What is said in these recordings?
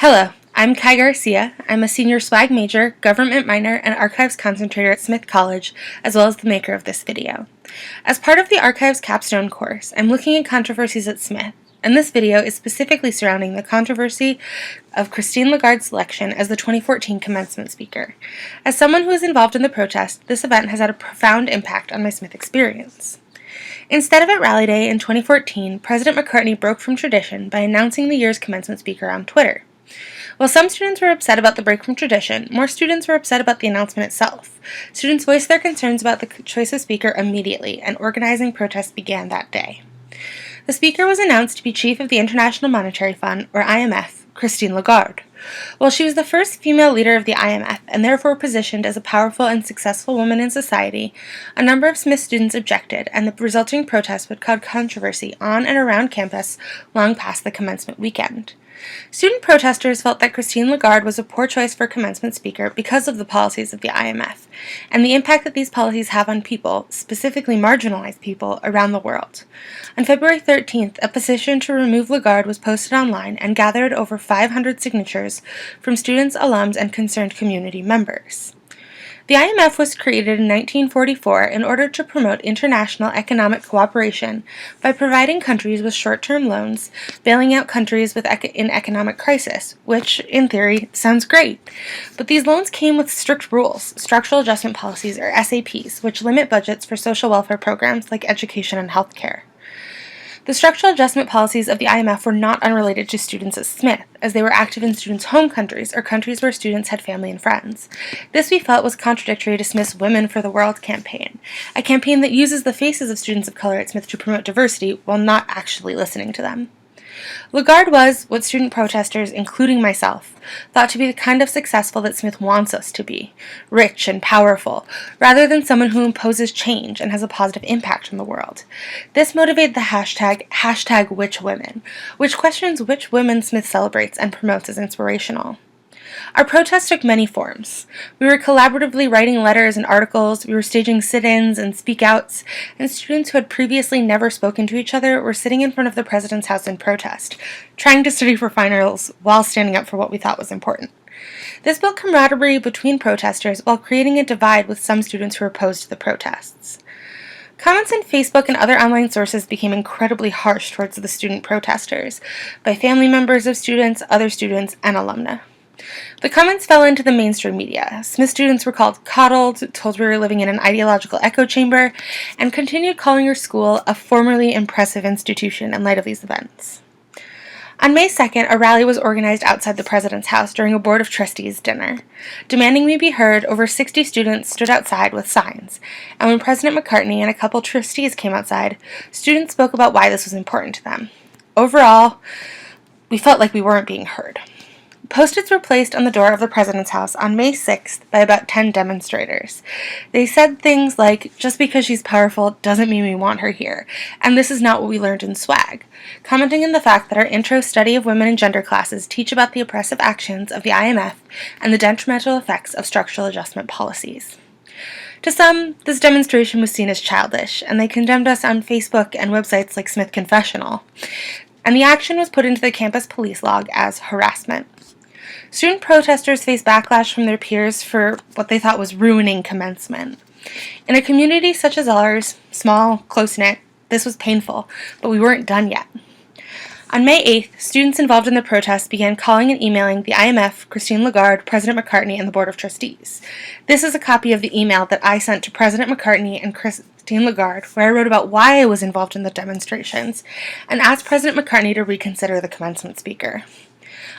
Hello, I'm Kai Garcia. I'm a senior swag major, government minor, and archives concentrator at Smith College, as well as the maker of this video. As part of the archives capstone course, I'm looking at controversies at Smith, and this video is specifically surrounding the controversy of Christine Lagarde's selection as the 2014 commencement speaker. As someone who is involved in the protest, this event has had a profound impact on my Smith experience. Instead of at Rally Day in 2014, President McCartney broke from tradition by announcing the year's commencement speaker on Twitter. While some students were upset about the break from tradition, more students were upset about the announcement itself. Students voiced their concerns about the choice of speaker immediately, and organizing protests began that day. The speaker was announced to be chief of the International Monetary Fund, or IMF, Christine Lagarde. While she was the first female leader of the IMF, and therefore positioned as a powerful and successful woman in society, a number of Smith students objected, and the resulting protests would cause controversy on and around campus long past the commencement weekend. Student protesters felt that Christine Lagarde was a poor choice for commencement speaker because of the policies of the IMF, and the impact that these policies have on people, specifically marginalized people, around the world. On February 13th, a petition to remove Lagarde was posted online and gathered over 500 signatures from students, alums, and concerned community members. The IMF was created in 1944 in order to promote international economic cooperation by providing countries with short-term loans, bailing out countries in economic crisis, which, in theory, sounds great. But these loans came with strict rules, structural adjustment policies, or SAPs, which limit budgets for social welfare programs like education and healthcare. The structural adjustment policies of the IMF were not unrelated to students at Smith, as they were active in students' home countries or countries where students had family and friends. This we felt was contradictory to Smith's Women for the World campaign, a campaign that uses the faces of students of color at Smith to promote diversity while not actually listening to them. Lagarde was what student protesters, including myself, thought to be the kind of successful that Smith wants us to be, rich and powerful, rather than someone who imposes change and has a positive impact on the world. This motivated the hashtag #WhичWomen, which questions which women Smith celebrates and promotes as inspirational. Our protest took many forms. We were collaboratively writing letters and articles, we were staging sit-ins and speak-outs, and students who had previously never spoken to each other were sitting in front of the president's house in protest, trying to study for finals while standing up for what we thought was important. This built camaraderie between protesters while creating a divide with some students who were opposed to the protests. Comments on Facebook and other online sources became incredibly harsh towards the student protesters, by family members of students, other students, and alumni. The comments fell into the mainstream media. Smith students were called coddled, told we were living in an ideological echo chamber, and continued calling her school a formerly impressive institution in light of these events. On May 2nd, a rally was organized outside the president's house during a Board of Trustees dinner. Demanding we be heard, over 60 students stood outside with signs, and when President McCartney and a couple trustees came outside, students spoke about why this was important to them. Overall, we felt like we weren't being heard. Post-its were placed on the door of the president's house on May 6th by about 10 demonstrators. They said things like, "Just because she's powerful doesn't mean we want her here, and this is not what we learned in SWAG," commenting on the fact that our intro study of women and gender classes teach about the oppressive actions of the IMF and the detrimental effects of structural adjustment policies. To some, this demonstration was seen as childish, and they condemned us on Facebook and websites like Smith Confessional, and the action was put into the campus police log as harassment. Student protesters faced backlash from their peers for what they thought was ruining commencement. In a community such as ours, small, close-knit, this was painful, but we weren't done yet. On May 8th, students involved in the protest began calling and emailing the IMF, Christine Lagarde, President McCartney, and the Board of Trustees. This is a copy of the email that I sent to President McCartney and Christine Lagarde, where I wrote about why I was involved in the demonstrations, and asked President McCartney to reconsider the commencement speaker.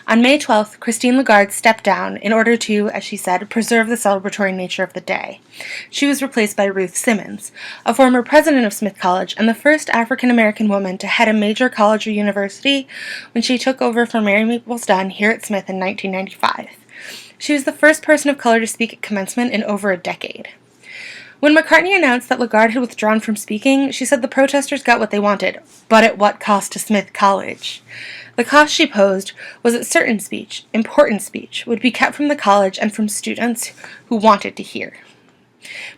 On May 12th, Christine Lagarde stepped down in order to, as she said, preserve the celebratory nature of the day. She was replaced by Ruth Simmons, a former president of Smith College and the first African-American woman to head a major college or university when she took over for Mary Maples Dunn here at Smith in 1995. She was the first person of color to speak at commencement in over a decade. When McCartney announced that Lagarde had withdrawn from speaking, she said the protesters got what they wanted, but at what cost to Smith College? The cost she posed was that certain speech, important speech, would be kept from the college and from students who wanted to hear.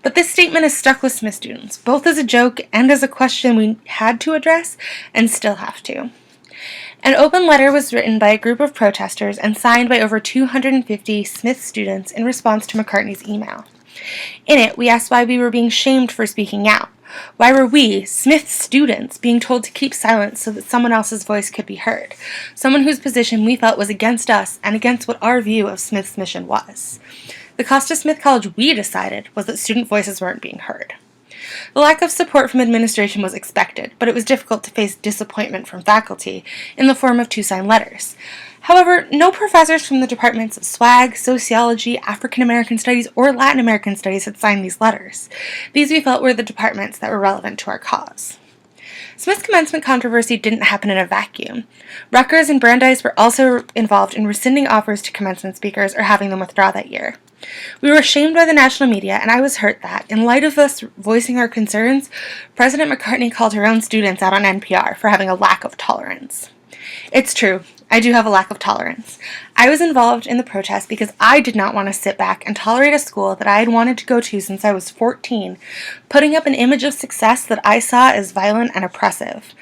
But this statement has stuck with Smith students, both as a joke and as a question we had to address and still have to. An open letter was written by a group of protesters and signed by over 250 Smith students in response to McCartney's email. In it, we asked why we were being shamed for speaking out. Why were we, Smith students, being told to keep silent so that someone else's voice could be heard? Someone whose position we felt was against us and against what our view of Smith's mission was. The cost to Smith College, we decided, was that student voices weren't being heard. The lack of support from administration was expected, but it was difficult to face disappointment from faculty in the form of 2 signed letters. However, no professors from the departments of SWAG, Sociology, African American Studies, or Latin American Studies had signed these letters. These we felt were the departments that were relevant to our cause. Smith's commencement controversy didn't happen in a vacuum. Rutgers and Brandeis were also involved in rescinding offers to commencement speakers or having them withdraw that year. We were shamed by the national media, and I was hurt that, in light of us voicing our concerns, President McCartney called her own students out on NPR for having a lack of tolerance. It's true, I do have a lack of tolerance. I was involved in the protest because I did not want to sit back and tolerate a school that I had wanted to go to since I was 14, putting up an image of success that I saw as violent and oppressive.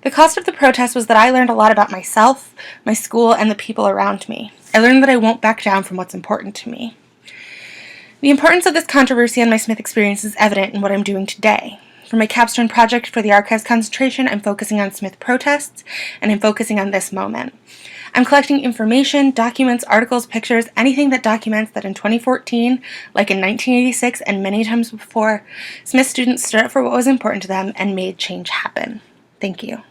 The cost of the protest was that I learned a lot about myself, my school, and the people around me. I learned that I won't back down from what's important to me. The importance of this controversy and my Smith experience is evident in what I'm doing today. For my capstone project for the Archives concentration, I'm focusing on Smith protests, and I'm focusing on this moment. I'm collecting information, documents, articles, pictures, anything that documents that in 2014, like in 1986 and many times before, Smith students stood up for what was important to them and made change happen. Thank you.